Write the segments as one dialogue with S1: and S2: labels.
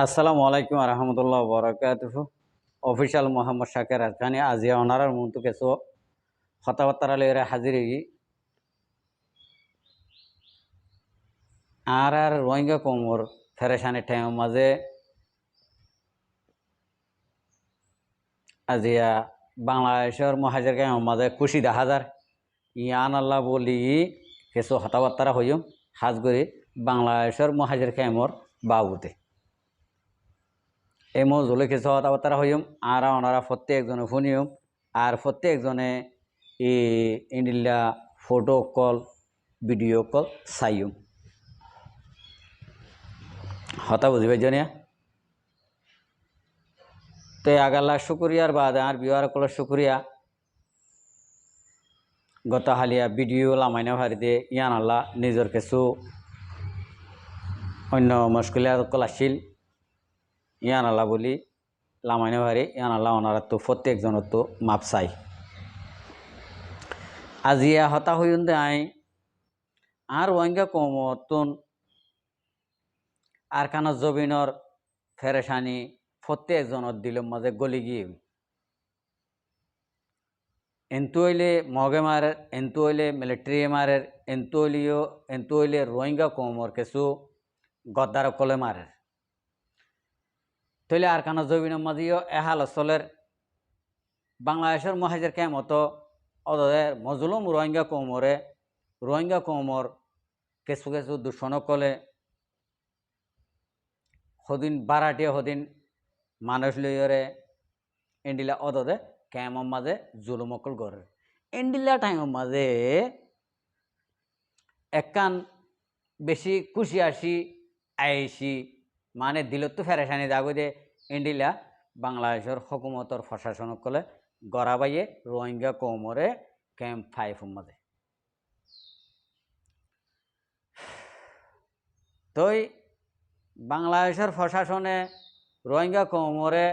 S1: আসসালামু আলাইকুম রহমতুল্লাহ বরকাতুহু অফিসিয়াল মোহাম্মদ শাকের আজখানি আজিয়া অনারার মতো কিছু কথাবার্তা লইরে হাজির হই আর রোহিঙ্গা কোমর ফেরেশানি টাইম মাঝে আজিয়া বাংলাদেশের মহাজের গাঁও মাঝে খুশি দেখা যার ইয়ান আল্লাহ বলি কিছু কথাবার্তা হইম হাজ করি বাংলাদেশের মহাজের ক্যামর বাবুতে এই মজুলে কিছু কথাবার্তা হইম আর ওনারা প্রত্যেকজনে শুনিম আর প্রত্যেকজনে ইন্ডিল্লা ফটো কল ভিডিও কল চাইম হতা বুঝিবাই জানিয়া তো আগাল্লা শুক্রিয়ার বাদে আর বিহার কল শুক্রিয়া গত হালিয়া ভিডিও লামাইনা ভারিতে ইয়ান আল্লাহ নিজের কিছু অন্য মুশকিলাত কল আসিল ইয়ান আল্লাহ বলি লামাইনা ভারি ইয়ান আল্লাহ ওনারা তো প্রত্যেকজনের তো মাপ চাই আজিয়া হতা হইন দে আই আর ওয়াঙ্গা কমতন আর কানা জবিনর ফেরেশানি প্রত্যেকজনের দিলের মাঝে গলি গিয়ে এন্তু হইলে মগে মারের এন্তু হইলে মিলিটারি মারের এন্তু হইলে রোহিঙ্গা কমর কিছু গদ্দার কলে মারের তৈলে আর কানা জবিনের মাঝেও এহাল অসলের বাংলাদেশের মহাজের কেমতো অদের মজলুম রোহিঙ্গা কমর কিছু কিছু দূষণ কলে হদিন বারাটিয়া হদিন মানুষ লইরে এন্ডিলা অদদে কেমন মাঝে জুলুমকল গড়ে এন্ডিলা টাইমের মাঝে একখান বেশি খুশি আসি আইসি মানে দিলত তো ফেরেশানি দাগো দে এন্ডিলা বাংলাদেশের হকুমতর প্রশাসন কলে গড়াবাইয়ে রোহিঙ্গা কৌমরে ক্যাম্প 5 মাঝে তই বাংলাদেশের প্রশাসনে রোহিঙ্গা কৌমরে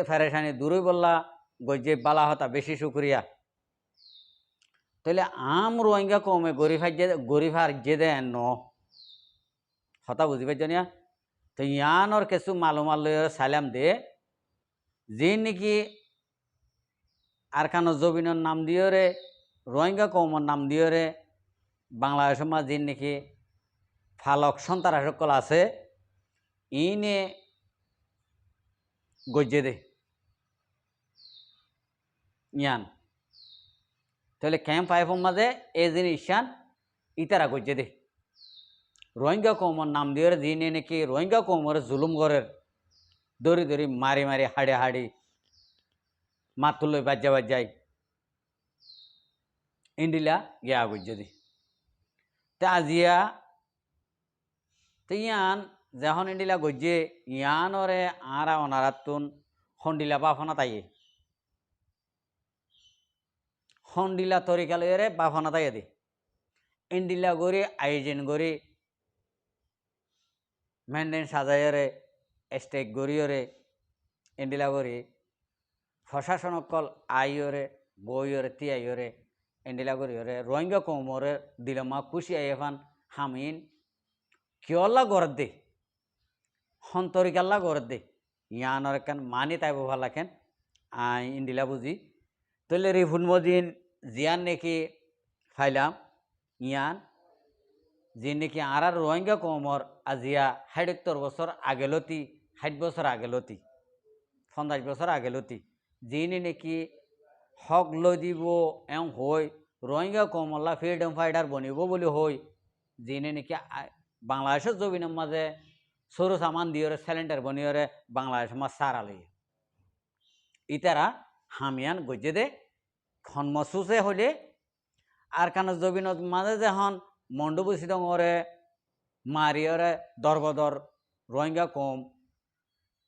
S1: ফেরেশানি দূরে বললা গজ্জে বালা হতা বেশি শুক্রিয়া তাহলে আম রোহিঙ্গা কৌমে গরিফার যে দে ন হতা বুঝিবে জানিয়া তো ইয়ানোর কিছু মালুমাল সালাম দে যে নাকি আরকানো জবিনের নাম দিয়রে রোহিঙ্গা কৌমর নাম দিয়রে বাংলাদেশের মা যে নাকি ফালক সন্তারা সকল আছে ইনে গজ্জে দে ইয়ান তাহলে ক্যাম্প 5 মাঝে এই জিনিসান ইতারা গজ্জে দে রোহিঙ্গা কৌমর নাম দিয়ে যিনি নাকি রোহিঙ্গা কৌমর জুলুম গড়ের দড়ি দড়ি মারি মারি হাড়ে হাড়ি মাতুলই বাজ্যাই ইন্ডিলা গিয়া গজ্জে দে তা আজিয়া তো ইয়ান যখন ইন্ডিলা গজ্জে ইয়ানরে আরা অনারাতুন হন্ডিলা বাফনা তাইয়ে হন্ডিলা তরিকা লইরে বাফনা তাইয়ে দে ইন্ডিলা গড়ি আয়োজন গড়ি মেনটেন সাজাইরে স্টেক গড়িয়রে ইন্ডিলা গড়ি প্রশাসনকল আইয়রে বইয়রে তিয়াইয়রে ইন্ডিলা গড়িয়রে রোহিঙ্গা কৌমরে দিলমা খুশি আইফান হামিন কিয়ল্লা গড় দে হন্তরিকাল্লা গড় দে ইয়ানর কেন মানি তাইব ভালা কেন ইন্ডিলা বুঝি তলে রিফুন মদিন জিয়ান নাকি ফাইলাম ইয়ান যে নাকি আর রোহিঙ্গা কৌমর আজিয়া ৭০ বছর আগেলতি ৬০ বছর আগেলতি ৫০ বছর আগেলতি যিনি নাকি হক লৈ দিব এও হই রোহিঙ্গা কৌমল্লা ফ্রিডম ফাইটার বনিব বলে হই যিনি নাকি বাংলাদেশের জবিনের মাঝে সরু সামান দিয়রে সিলিন্ডার বনিয়রে বাংলাদেশ মাছ সারালে ইতারা হামিয়ান গজ্জে দে খনমসুসে হলে আর কান জবিনত মাঝে যখন মন্ডবসি ডরে মারিয়রে দরবদর রোহিঙ্গা কম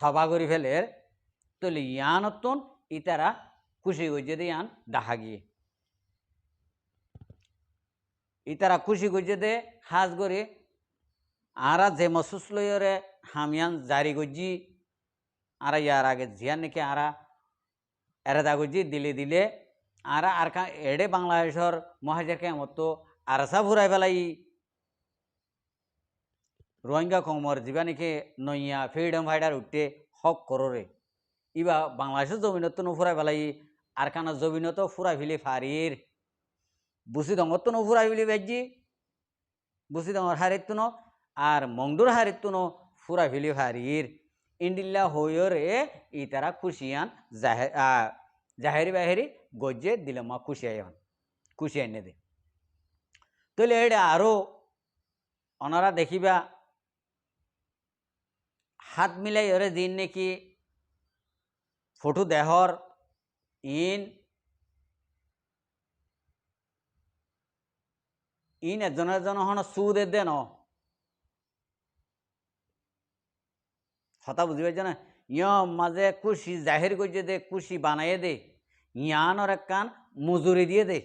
S1: থবা করি ফেলের তলে ইয়ানতন ইতারা খুশি গজ্জে দে ইয়ান দেখা গিয়ে ইতারা খুশি গজ্জে দে হাজ করে আরা যে মসুস লইরে হামিয়ান জারি গজ্জি আরা ইয়ার আগে জিয়ান নাকি আরা এরেদা গজ্জি দিলে আরা আর এডে বাংলাদেশের মহাজের কেমত আরাসা ফুরাই ফেলাই রোহিঙ্গা কমর যা নাকি নইয়া ফ্রিডম ফাইটার উঠতে হক কররে ইবা বাংলাদেশের জমিনত নুফুরাই পেলাই আর কানা জমিনত ফুরাই ফেলি ফারির বুসি দঙ্গত নুফুরাই ফেলি বেজি বুসি দঙ্গর হারিত ন আর মংদুর হারিত ন ফুরাই ফেলি ফারির ইন্ডিল্লা হইরে ই তারা খুশিয়ান জাহেরি বাহেরি গজ্জে দিলে মা খুশি আইন খুশি আইনে দে তাহলে এটা আরও ওনারা দেখিবা হাত মিলাই ওরে দিন নাকি ফটো দেহর ইন এজন হন সুদে দে ন হতা বুঝি পাইছে না মাঝে খুশি জাহির করছে দে খুশি বানাইয়ে দে ইয়ানোর একখান মজুরি দিয়ে দে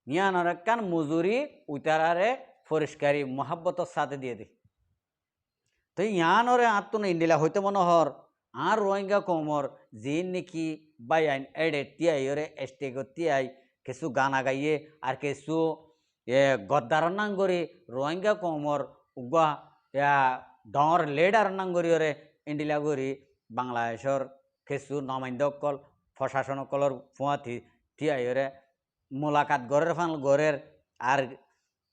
S1: ইয়ানোর একখান মজুরি উতারারে পরিষ্কারী মহাব্বতর সাথে দিয়ে দে তো ইয়ানোরে আত্মন ইন্ডিলা হইতে মনোহর আর রোহিঙ্গা কমর যে নাকি বাইন এডে তিয়াই ওরে এস্টেগ তিয়াই কিছু গানা গাইয়ে আর কিছু গদ্দার নাঙ্গরি রোহিঙ্গা কমর উগা ডর লেডার নাঙ্গরি ওরে ইন্ডিলা গরি বাংলাদেশর কিছু নমাইন্দকল প্রশাসনকলর ফুয়াথি তিয়াই ওরে মোলাকাত গড়ের ফান গড়ের আর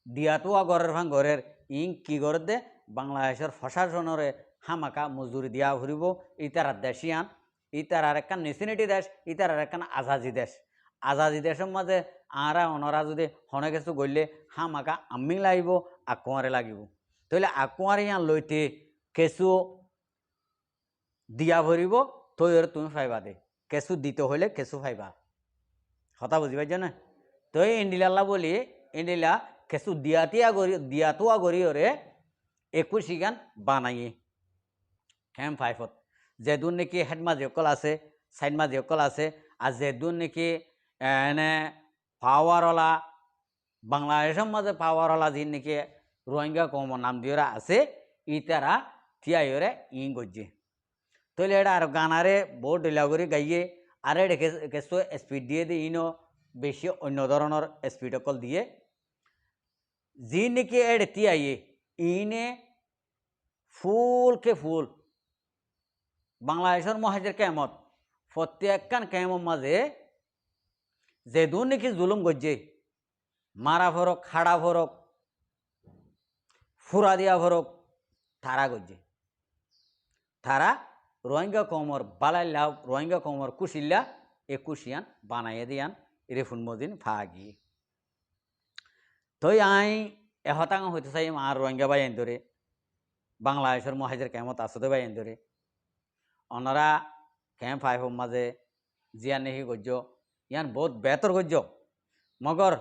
S1: দিয়াতুয়া গড়ের ফান গড়ের ইং কি গড় দে বাংলাদেশের প্রশাসনরে হামাকা মজুরি দিয়া ঘুরিব ইতারার দেশিয়ান ইতারার একখান নেশিনিটি দেশ ইতারার একখান আজাদি দেশ আজাদি দেশের মাঝে আরা অনরা যদি হনে কিছু গড়লে হামাকা আমি লাগিব আকুয়ারে লাগিব তাহলে আকুয়ারে ইয়ান লইতে কিছু দিয়া ভরিব তৈর তুমি ফাইবা দে কিছু দিতে হইলে কিছু ফাইবা কথা বুঝি পাইছ না তো ইন্ডিলাল্লা বলি ইন্ডিলা কিছু দিয়াতুয়া গড়ি ওরে 21 গান বানাইয়ে ক্যাম্প 5 যেদুন নাকি হেডমাজি অকল আছে সাইড মাজি অকল আছে আর যেদুন নাকি এনে পাওয়ারওয়ালা বাংলাদেশের মাঝে পাওয়ারওয়ালা যিন নাকি রোহিঙ্গা কম নাম দিয়েরা আছে ইতারা তিয়াইরে ইং গজ্জে তাহলে এটা আর গানারে বহুত ডিলাগরি গাইয়ে আর এটা কিছু স্পিড দিয়ে দিয়ে ইনো বেশি অন্য ধরনের স্পিড অকল দিয়ে যি নাকি এড তিয়াইয়ে ইনে ফুল কে ফুল বাংলাদেশের মহাজের কেমত প্রত্যেকখান কেমত মাঝে যেদুন নাকি জুলুম গজ্জে মারা ফরক খাড়া ফরক ফুরা দিয়া ফরক তারা গজ্জে তারা রোহিঙ্গা কমর বালাইলা রোহিঙ্গা কমর কুশিল্লা এ কুশিয়ান বানাইয়ে দিয়ান রেফুন মদিন ফাগি তো আই এহতাঙ্গ হইতে চাই আর রোহিঙ্গা বাইন ধরে বাংলাদেশের মহাজের কেমত আসতে বাইন ধরে ওনারা ক্যাম্প 5 মাঝে জিয়ান নেহি গজ্জ ইয়ান বহুত বেতর গজ্জ মগর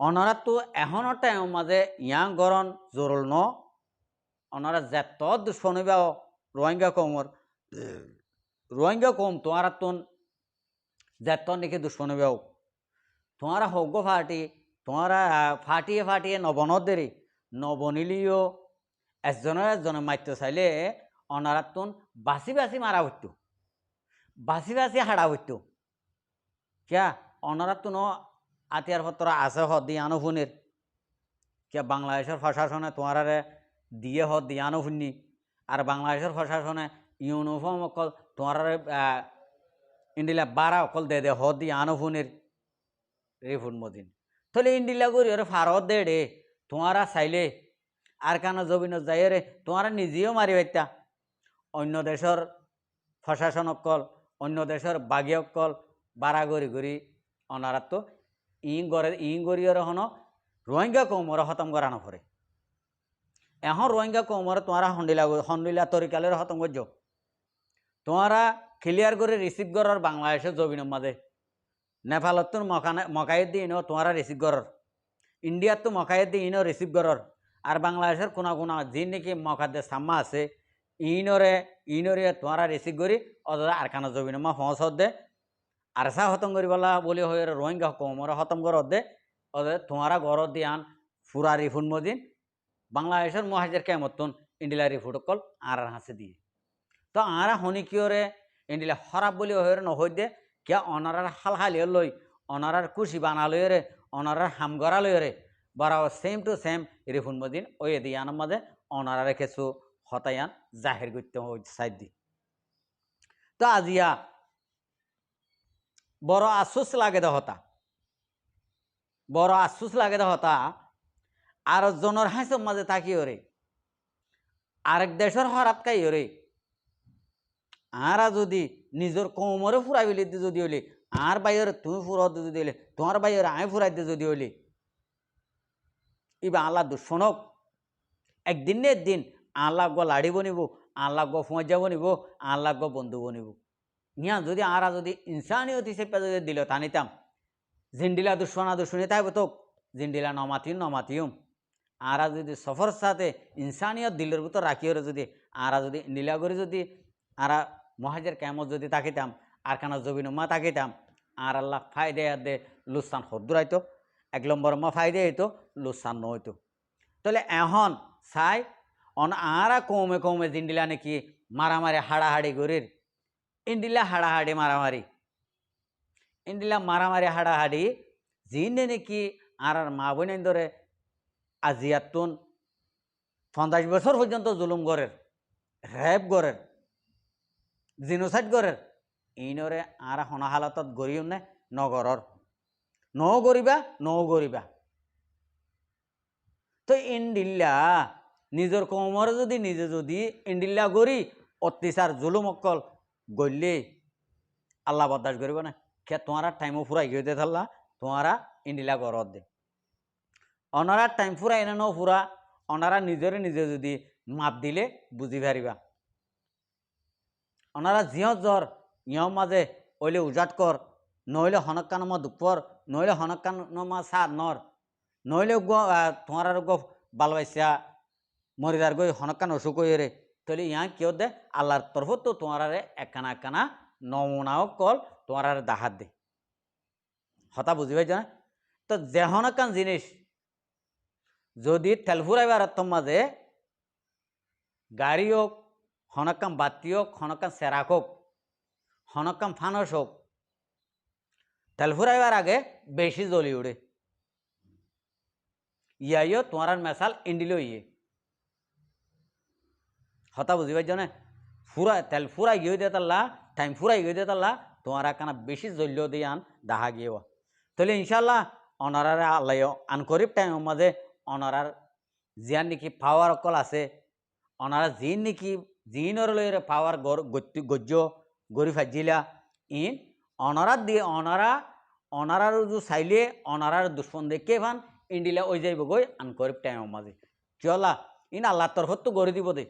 S1: ওনারা তো এখনো টাইম মাঝে ইয়াং গরন জরুল ন ওনারা যেত দুশ্মনী রোহিঙ্গা কম তোমারা তুন যেত নাকি দুশ্মনী বাও তোমারা হগ্য ফাটি তোমারা ফাটিয়ে নবনত দেরি নবনিলিও একজনে মারতে চাইলে ওনারা তুন বাসি মারা হইতো বাসি হাড়া হইতো কিয়া ওনারা তুন আতিয়ার পত্র আছে হদ দিয়ানো ফুনির কিয়া বাংলাদেশের প্রশাসনে তোমারে দিয়ে হদ দিয়ানো ফুনি আর বাংলাদেশের প্রশাসনে ইউনিফর্ম অকল তোমারে ইন্ডিলা বারা অকল দে হদ দিয়ানো ফুনির রেফুন মদিন তাহলে ইন্ডিলা করি ওরে ফারত দে রে তোমারা চাইলে আর কেন জবিন যাই রে তোমারা নিজেও মারি পাইতা অন্য দেশের প্রশাসন অকল অন্য দেশের বাগি অকল বারা গড়ি ওনারা তো ইং গড়িয়ে হন রোহিঙ্গা কমরে খতম করানো পরে এখন রোহিঙ্গা কমরে তোমারা হন্ডিলা তরিকালের খতম করছ তোমারা ক্লিয়ার করে রিসিভ করার বাংলাদেশের জবিনের মাঝে নেপালত তো মকায়েত দিয়ে ইনো তোমারা রিসিভ করার ইন্ডিয়ার তো মকায়েত দিয়ে ইনো রিসিভ করার আর বাংলাদেশের কোনা যে নাকি মকাদ্দে সাম্মা আছে ইনরে তোমারা রিসিভ করি অথবা আর কানা জবিনের মা পৌঁছত দে আর সা খতম করি বলা বলি হয়ে রোহিঙ্গা কমরে খতম করত দে অথবা তোমারা ঘরত দিয়ে আন ফুরা রিফুন মদিন বাংলাদেশের মহাজের কেমতন ইন্ডিলা রিফুট অকল আর হাসে দিয়ে তো আরা হনি কিয়রে ইন্ডিলা খারাপ বলি হয়ে নহৈ দে কিয়া অনারার হালহালিয়ে লই অনারার কুশি বানা লইরে অনারার হামগড়া লইরে বরাবর সেম টু সেম রিফুন মদিন ওই দিয়ানোর মাঝে অনারা কিছু হতায়ান জাহির করতে সাইড দি তো আজিয়া বড় আফসোস লাগে হতা বড় আফসোস লাগে হতা আর জনের হাসির মাঝে থাকি ওরে আরেক দেশের হরাত খাই ওরে আরা যদি নিজের কোমরে ফুরাই বলি যদি হইলে আর বাইরে তুমি ফুরাতে যদি হইলে তোমার বাইরে আমি ফুরাইতে যদি হইলে ইবা আল্লাহ দুশ্মনক একদিন না একদিন আল্লাহ গো লাড়ি বনিব আল্লাহ গো ফুঁজা বনিব আল্লাহ গো বন্ধু বনিব ইয়া যদি আরা যদি ইনসানিয়ত হিসেবে যদি দিল টানিতাম জিন্ডিলা দুশ্মনা দুশ্মনী তাই তো জিন্ডিলা নমাতিউম আরা যদি সফর সাথে ইনসানিয়ত দিলের ভিতর রাখিও যদি আরা যদি নীলা করে যদি আরা মহাজের কেমত যদি তাকিতাম আর কানা জবিনুমা তাকিতাম আর আল্লাহ ফায়দে দে লুসান হদ্দুরাইতো 1 নম্বর মা ফায়দে হইতো লুসান নইতো তাহলে এখন চাই আরা কমে কমে জিন্ডিলা নাকি মারামারি হাড়াহাড়ি গরির ইন্ডিলা হাড়াহাড়ি মারামারি ইন্ডিলা মারামারি হাড়াহাড়ি জিনে নাকি আর মা বোনের ধরে আজিয়াতুন 50 বছর পর্যন্ত জুলুম গড়ের রেপ গড়ের জিনোসাইড গড়ের ইনরে আর হনা হালাতত গড়িও নে নগরর নগরিবা তো ইন্ডিল্লা নিজের কোমরে যদি নিজে যদি ইন্ডিল্লা গড়ি অত্যাচার জুলুম অকল গড়লে আল্লাহ বরদাস্ত করিব না কে তোমারা টাইমও ফুরাই গিয়ে দে থাল্লা তোমারা ইন্ডিলা গড়ত দে অনারা টাইম ফুরাই না ফুরা অনারা নিজরে নিজে যদি মাপ দিলে বুঝি পারিবা অনারা জিয় জ্বর ইয়ম মাঝে ওইলে উজাট কর নইলে হনকানমা দুপর নইলে হনকানমা সা নর নইলে তোমার বালবাইসা মরিদার গই হনকান অসুখ হয়ে তাহলে ইয়া কেউ দে আল্লাহর তরফ তো তোমার একখানা নমুনাও কল তোমার দাহাত দে হতা বুঝি পাইছ না তো যে হনকান জিনিস যদি তেলফুরাইবার মাঝে গাড়ি হোক হনকাম বাতি হোক হনকাম সেরাক হোক হনকাম ফানস হোক তেলফুরাইবার আগে বেশি জ্বলি উড়ে ইয়াইও তোমার মেশাল ইন্ডিল ইয়ে হতা বুঝি পাইছ না তেল ফুরাই গিয়ে দিয়ে তাল্লা টাইম ফুরাই গিয়ে দিয়ে তাল্লা তোমার একখানা বেশি জ্বল্য দিয়ে আন দাহা গিয়ে তাহলে ইনশাল্লাহ অনারারে আল্লাহ আনকরিব টাইমের মাঝে অনারার জিয়ার নাকি পাওয়ার অকল আছে অনারা জিন নাকি জিনর লইরে পাওয়ার গজ্য গরি ফাজিলা ইন অনারার দিয়ে অনারার চাইলে অনারার দুশ্মন দেখে ভান ইন্ডিলা ওই যাইব গই আনকরিব টাইমের মাঝে কিয়লা ইন আল্লাহ তরফত তো গড়ি দিব দে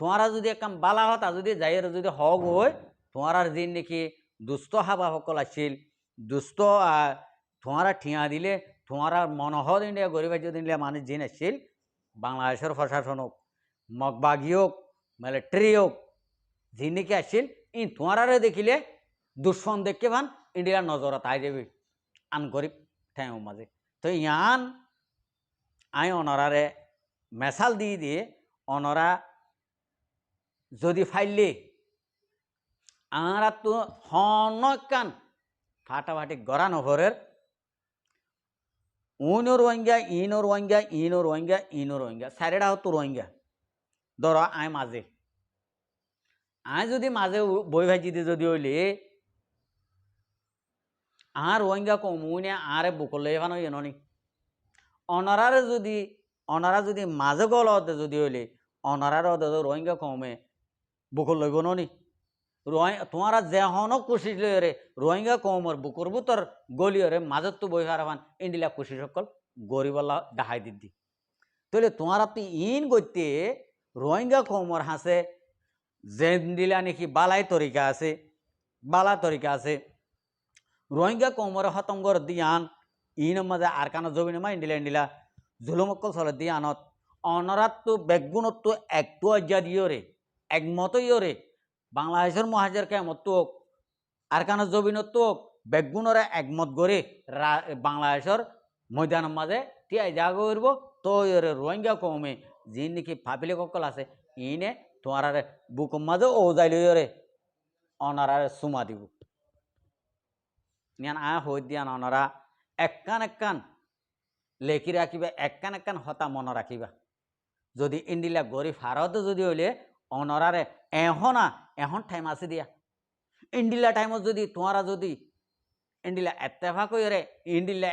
S1: তোমারা যদি একদম বালা হতা যদি যাইয়ের যদি হক হয় তোমার জিন নাকি দুস্থ হাবা সকল আছিল দুস্থ তোমারা ঠিয়া দিলে তোমার মনোহর ইন্ডিয়া গরিব ইন্ডিয়া মানুষ জিন আসছিল বাংলাদেশের প্রশাসন হোক মগবাগী হোক মিলিটারি হোক জিন নাকি আসছিল ই তোমারে দেখিলে দুশ্মন দেখে ভান ইন্ডিয়ার নজরত আই যাবি আন গরিব টাইমের মাঝে তো ইয়ান আই অনরারে মেশাল দিয়ে অনরা যদি ফাইলে আর তো হনকান ফাটাফাটি গড়া নহরের উইনো রোহিঙ্গা ইনো রোহিঙ্গা ইনো রোহিঙ্গা ইনো রোহিঙ্গা সাইডা হতো রোহিঙ্গা ধর আয় মাঝে আয় যদি মাঝে বই ভাজি দিয়ে যদি হইলে আর রোহিঙ্গা কমুনে আরে বুকল এখানে এননি অনারা যদি মাঝে গল যদি হইলে অনারার রোহিঙ্গা কমে বুকল লইব নি তোমারা যেহন কোশিস লইরে রোহিঙ্গা কমর বুকুর বুতর গলিয়রে মাজত তো বই হারাবান ইন্ডিলা কোশিস সকল গরিবাল্লা ডাহাই দিদি তাহলে তোমার আপনি ইন করতে রোহিঙ্গা কমর হাসে জেন্দিলা নাকি বালা তরিকা আছে রোহিঙ্গা কমর হতঙ্গর দিয়ান ইন মাঝে আর কানা জবিনমা ইন্ডিলা জুলুমকল চলে দিয়ানত অনরাত তো বেগুনত তো একটু আজ্ঞা দিয়রে একমত ইয়রে বাংলাদেশের মহাজের কেমত তো আর কানা জবিনত তো বেগুনরে একমত গড়ে বাংলাদেশের ময়দানের মাঝে টিয়াই জাগ করব তো রোহিঙ্গা কমে যি নাকি ফাপিলে ককল আছে ইনে তোমার বুকুর মাঝে ও যাই লইরে অনারারে সুমা দিব ইয়ান হই দিয়ান অনারা একখান লেখি রাখিবা একখান একখান হতা মনে রাখিবা যদি ইন্ডিলা গরিব হারত যদি হইলে অনরারে এখন টাইম আছে দিয়া ইন্ডিলা টাইমত যদি তোমারা যদি ইন্ডিলা এত্তেফাক হইরে ইন্ডিলা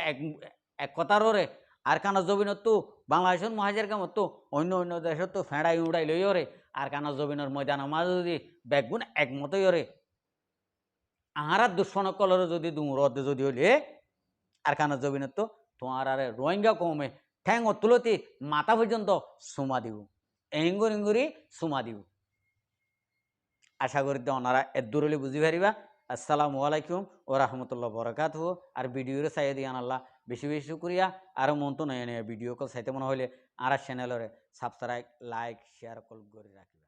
S1: এক কথার ওরে আর কানা জবিনত তো বাংলাদেশের মহাজের কামত তো অন্য দেশত তো ফেঁড়াই উড়াই লই ওরে আর কানা জবিনের ময়দান মাঝে যদি বেগুন একমতই ওরে আহারা দুশ্মনকলরে যদি দুমরদ যদি হইলে আর কানা জবিনত তো তোমার আরে রোহিঙ্গা কমে ঠ্যাং তুলতি মাথা পর্যন্ত সুমা দিব এঙ্গুরি সুমা দিব আশা করি তো ওনারা এর দূরলি বুঝি পারিবা। আসসালামু আলাইকুম ও রহমতুল্লাহ বরকাত আর ভিডিওরে চাই দিয়ান আল্লাহ বেশি বেশি শুক্রিয়া আর মন তো নয় ভিডিও কল চাইতে মনে হলে আর চ্যানেলরে সাবস্ক্রাইব লাইক শেয়ার কল করে রাখিবা।